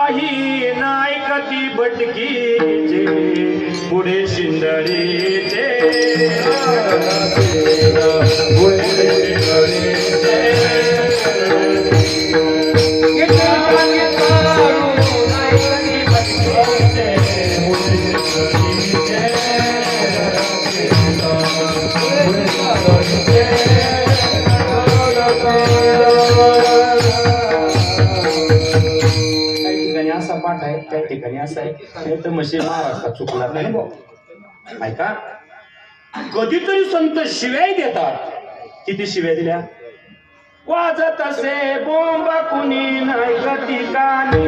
काही नाही कती भटकीचे पुढे शिंदडीचे पुढे शिंदडीचे पाठ आहे त्या ठिकाणी असं आहे तर म्हशी महाराष्ट्रात चुकणार नाही भाऊ ऐका कधीतरी संत शिव्या देतात किती शिव्या दिल्या वाजत असे बोंब कुणी नाही ठिकाणी